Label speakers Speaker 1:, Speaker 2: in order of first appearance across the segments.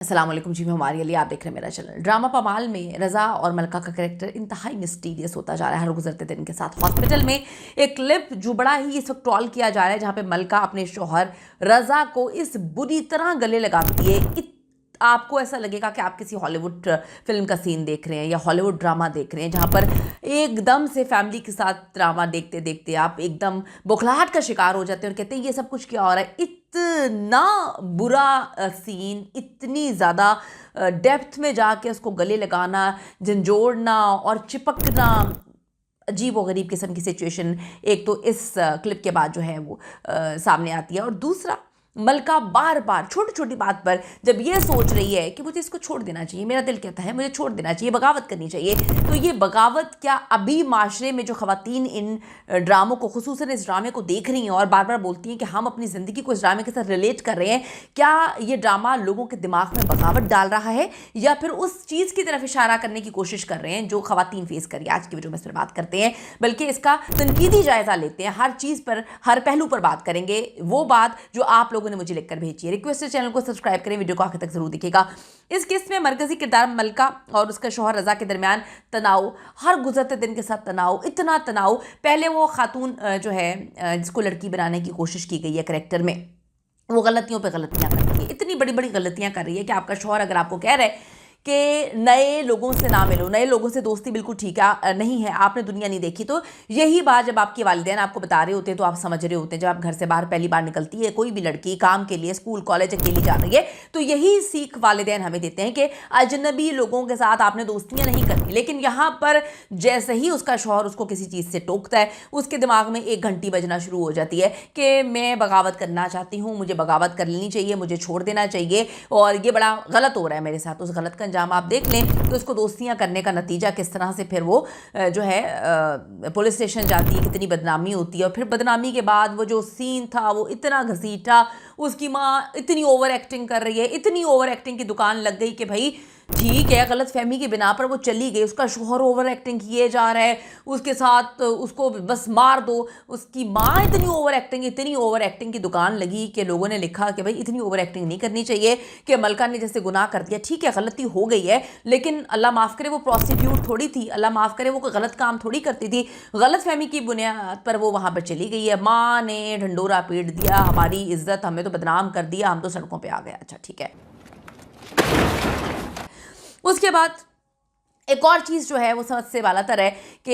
Speaker 1: अस्सलाम वालेकुम जी, मैं हमारे लिए आप देख रहे हैं मेरा चैनल। ड्रामा पमाल में रज़ा और मलका का कैरेक्टर इंतहाई मिस्टीरियस होता जा रहा है हर गुजरते दिन के साथ। हॉस्पिटल में एक क्लिप जो बड़ा ही इस वक्त ट्रोल किया जा रहा है, जहाँ पे मलका अपने शौहर रज़ा को इस बुरी तरह गले लगाती है। आपको ऐसा लगेगा कि आप किसी हॉलीवुड फिल्म का सीन देख रहे हैं या हॉलीवुड ड्रामा देख रहे हैं, जहाँ पर एकदम से फैमिली के साथ ड्रामा देखते देखते आप एकदम बौखलाहट का शिकार हो जाते हैं और कहते हैं ये सब कुछ क्या हो रहा है। इतना बुरा सीन, इतनी ज़्यादा डेप्थ में जाके उसको गले लगाना, झंझोड़ना और चिपकना, अजीब व गरीब किस्म की सिचुएशन एक तो इस क्लिप के बाद जो है वो सामने आती है। और दूसरा, मलका बार बार छोटी छोटी बात पर जब ये सोच रही है कि मुझे इसको छोड़ देना चाहिए, मेरा दिल कहता है मुझे छोड़ देना चाहिए, बगावत करनी चाहिए, तो ये बगावत क्या अभी माशरे में जो ख़वातीन इन ड्रामों को, खुसूसन इस ड्रामे को देख रही हैं और बार बार बोलती हैं कि हम अपनी ज़िंदगी को इस ड्रामे के साथ रिलेट कर रहे हैं, क्या ये ड्रामा लोगों के दिमाग में बगावत डाल रहा है या फिर उस चीज़ की तरफ इशारा करने की कोशिश कर रहे हैं जो ख़वातीन फेस करिए। आज की वीडियो में इस पर बात करते हैं, बल्कि इसका तनकीदी जायज़ा लेते हैं, हर चीज़ पर, हर पहलू पर बात करेंगे, वो बात जो आप लोगों ने मुझे लिखकर भेजी है। रिक्वेस्ट है चैनल को सब्सक्राइब करें, वीडियो को आखिर तक जरूर दिखेगा। इस केस में मरकजी किरदार मलका और उसका शौहर रज़ा के दरमियान तनाव, हर गुजरते दिन के साथ तनाव, इतना तनाव। पहले वो खातून जो है जिसको लड़की बनाने की कोशिश की गई है कैरेक्टर में, वो गलतियों पे गलतियां कर रही है, इतनी बड़ी बड़ी गलतियां कर रही है कि आपका शौहर अगर आपको कह रहा है कि नए लोगों से ना मिलो, नए लोगों से दोस्ती बिल्कुल ठीक है नहीं है, आपने दुनिया नहीं देखी, तो यही बात जब आपके वालिदैन आपको बता रहे होते हैं तो आप समझ रहे होते हैं। जब आप घर से बाहर पहली बार निकलती है कोई भी लड़की काम के लिए, स्कूल कॉलेज अकेली जा रही है, तो यही सीख वालिदैन हमें देते हैं कि अजनबी लोगों के साथ आपने दोस्तियां नहीं करनी। लेकिन यहाँ पर जैसे ही उसका शौहर उसको किसी चीज़ से टोकता है, उसके दिमाग में एक घंटी बजना शुरू हो जाती है कि मैं बगावत करना चाहती हूँ, मुझे बगावत कर लेनी चाहिए, मुझे छोड़ देना चाहिए और ये बड़ा गलत हो रहा है मेरे साथ। उस गलत का अंजाम आप देख लें तो उसको दोस्तियां करने का नतीजा किस तरह से फिर वो जो है पुलिस स्टेशन जाती है, कितनी बदनामी होती है। और फिर बदनामी के बाद वो जो सीन था वो इतना घसीटा, उसकी माँ इतनी ओवर एक्टिंग कर रही है, इतनी ओवर एक्टिंग की दुकान लग गई कि भाई ठीक है, गलत फहमी की बिना पर वो चली गई, उसका शोहर ओवर एक्टिंग किए जा रहा है, उसके साथ उसको बस मार दो। उसकी माँ इतनी ओवर एक्टिंग की दुकान लगी कि लोगों ने लिखा कि भाई इतनी ओवर एक्टिंग नहीं करनी चाहिए, कि मलका ने जैसे गुनाह कर दिया, ठीक है गलती हो गई है, लेकिन अल्लाह माफ़ करे वो प्रोस्टिट्यूट थोड़ी थी, अल्लाह माफ़ करे वो कोई गलत काम थोड़ी करती थी, गलत फहमी की बुनियाद पर वो वहाँ पर चली गई है। माँ ने ढंडोरा पीट दिया, हमारी इज्जत, हमें तो बदनाम कर दिया, हम तो सड़कों पर आ गए। अच्छा ठीक है, उसके बाद एक और चीज़ जो है वो समझ से बालातर है कि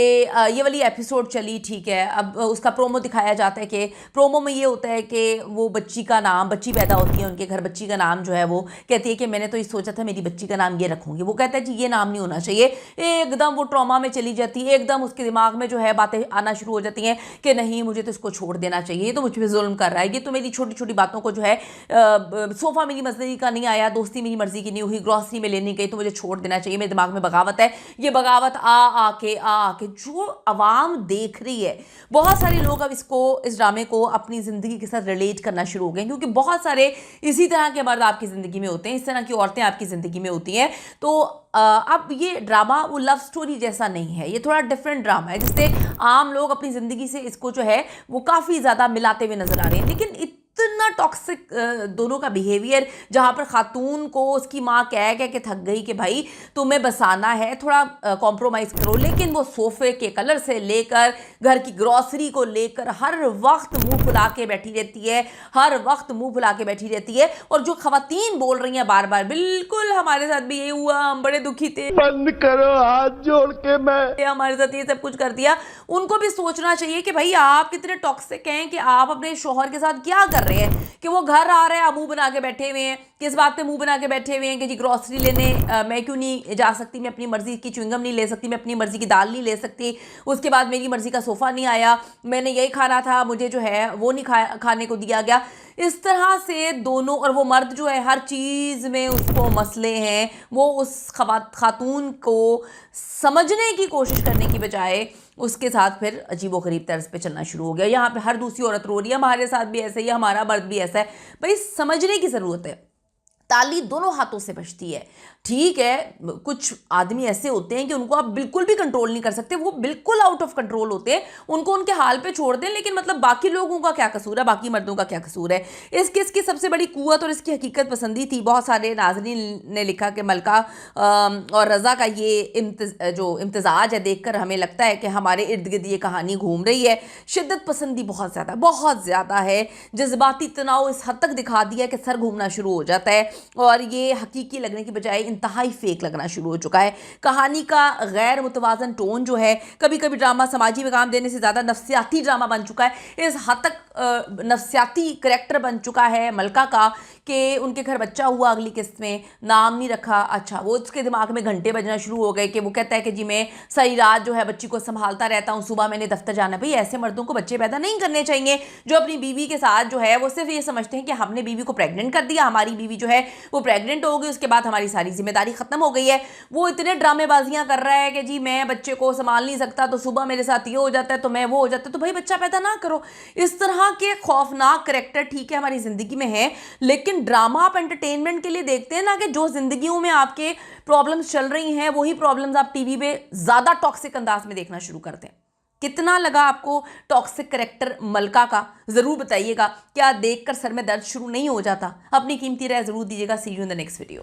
Speaker 1: ये वाली एपिसोड चली, ठीक है, अब उसका प्रोमो दिखाया जाता है कि प्रोमो में ये होता है कि वो बच्ची का नाम, बच्ची पैदा होती है उनके घर, बच्ची का नाम जो है वो कहती है कि मैंने तो ये सोचा था मेरी बच्ची का नाम ये रखूँगी, वो कहता है जी ये नाम नहीं होना चाहिए। एकदम वो ट्रॉमा में चली जाती है, एकदम उसके दिमाग में जो है बातें आना शुरू हो जाती हैं कि नहीं मुझे तो इसको छोड़ देना चाहिए, ये तो मुझ पर जुल्म कर रहा है, ये तो मेरी छोटी छोटी बातों को जो है सोफ़ा मेरी मर्जी का नहीं आया, दोस्ती मेरी मर्जी की नहीं हुई, ग्रॉसरी में लेने गई तो मुझे छोड़ देना चाहिए, मेरे दिमाग में बगावत है। ये बगावत आके जो अवाम देख रही है, बहुत सारे लोग अब इस ड्रामे को अपनी ज़िंदगी के साथ रिलेट करना शुरू हो गए, क्योंकि बहुत सारे इसी तरह के मर्द आपकी ज़िंदगी में होते हैं, इस तरह की औरतें आपकी ज़िंदगी में होती हैं। तो अब ये ड्रामा वो लव स्टोरी जैसा नहीं है, ये थोड़ा डिफरेंट ड्रामा है, जिससे आम लोग अपनी ज़िंदगी से इसको जो है वो काफ़ी ज़्यादा मिलाते हुए नजर आ रहे हैं। लेकिन इतना टॉक्सिक दोनों का बिहेवियर, जहाँ पर खातून को उसकी माँ कह के थक गई कि भाई तुम्हें बसाना है, थोड़ा कॉम्प्रोमाइज़ करो, लेकिन वो सोफ़े के कलर से लेकर घर की ग्रॉसरी को लेकर हर वक्त मुंह फुला के बैठी रहती है, हर वक्त मुंह फुला के बैठी रहती है। और जो खवातीन बोल रही हैं बार बार, बिल्कुल हमारे साथ भी ये हुआ, हम बड़े दुखी थे,
Speaker 2: बंद करो हाथ जोड़ के, मैं
Speaker 1: हमारे साथ ये सब कुछ कर दिया, उनको भी सोचना चाहिए कि भाई आप कितने टॉक्सिक हैं कि आप अपने शौहर के साथ क्या कर रहे हैं, कि वो घर आ रहे हैं, मुंह बना के बैठे हुए हैं, किस बात पे मुंह बना के बैठे हुए हैं कि जी ग्रॉसरी लेने मैं क्यों नहीं जा सकती, मैं अपनी मर्जी की च्युइंगम नहीं ले सकती, मैं अपनी मर्जी की दाल नहीं ले सकती, उसके बाद मेरी मर्जी का सोफ़ा नहीं आया, मैंने यही खाना था, मुझे जो है वो नहीं खाने को दिया गया। इस तरह से दोनों, और वो मर्द जो है हर चीज़ में उसको मसले हैं, वो उस खातून को समझने की कोशिश करने की बजाय उसके साथ फिर अजीबोगरीब तर्ज पे चलना शुरू हो गया। यहाँ पे हर दूसरी औरत रो रही है, हमारे साथ भी ऐसा ही है, हमारा मर्द भी ऐसा है। भाई समझने की ज़रूरत है, ताली दोनों हाथों से बजती है। ठीक है, कुछ आदमी ऐसे होते हैं कि उनको आप बिल्कुल भी कंट्रोल नहीं कर सकते, वो बिल्कुल आउट ऑफ कंट्रोल होते हैं, उनको उनके हाल पे छोड़ दें, लेकिन मतलब बाकी लोगों का क्या कसूर है, बाकी मर्दों का क्या कसूर है। इस केस की सबसे बड़ी कुव्वत और इसकी हकीकत पसंदी थी। बहुत सारे नाज़रीन ने लिखा कि मलका और रज़ा का ये जो इम्तिजाज है देखकर हमें लगता है कि हमारे इर्द गिर्द ये कहानी घूम रही है। शिद्दत पसंदी बहुत ज़्यादा है, जज्बाती तनाव इस हद तक दिखा दिया कि सर घूमना शुरू हो जाता है और ये हकीकी लगने की बजाय इंतहाई फेक लगना शुरू हो चुका है। कहानी का गैर मुतवाजन टोन जो है, कभी कभी ड्रामा समाजी पैगाम देने से ज़्यादा नफ्सियाती ड्रामा बन चुका है। इस हद तक नफ्सियाती करैक्टर बन चुका है मलका का कि उनके घर बच्चा हुआ, अगली किस्त में नाम नहीं रखा। अच्छा, वो उसके दिमाग में घंटे बजना शुरू हो गए कि वो कहता है कि जी मैं सारी रात जो है बच्ची को संभालता रहता हूँ, सुबह मैंने दफ्तर जाना। भाई ऐसे मर्दों को बच्चे पैदा नहीं करने चाहिए जो अपनी बीवी के साथ जो है वो सिर्फ ये समझते हैं कि हमने बीवी को प्रेग्नेंट कर दिया, हमारी बीवी जो है वो प्रेग्नेंट हो गई, उसके बाद हमारी सारी जिम्मेदारी खत्म हो गई है। वो इतने ड्रामेबाजियां कर रहा है कि जी मैं बच्चे को संभाल नहीं सकता, तो सुबह मेरे साथ ये हो जाता है, तो मैं वो हो जाता है। तो भाई बच्चा पैदा ना करो। इस तरह के खौफनाक करैक्टर ठीक है हमारी जिंदगी में है, लेकिन ड्रामा आप एंटरटेनमेंट के लिए देखते हैं ना, कि जो जिंदगियों में आपके प्रॉब्लम्स चल रही हैं वही प्रॉब्लम्स आप टीवी पे ज्यादा टॉक्सिक अंदाज में देखना शुरू करते हैं। कितना लगा आपको टॉक्सिक करैक्टर मलका का, जरूर बताइएगा। क्या देखकर सर में दर्द शुरू नहीं हो जाता? अपनी कीमती राय जरूर दीजिएगा। See you in the next video.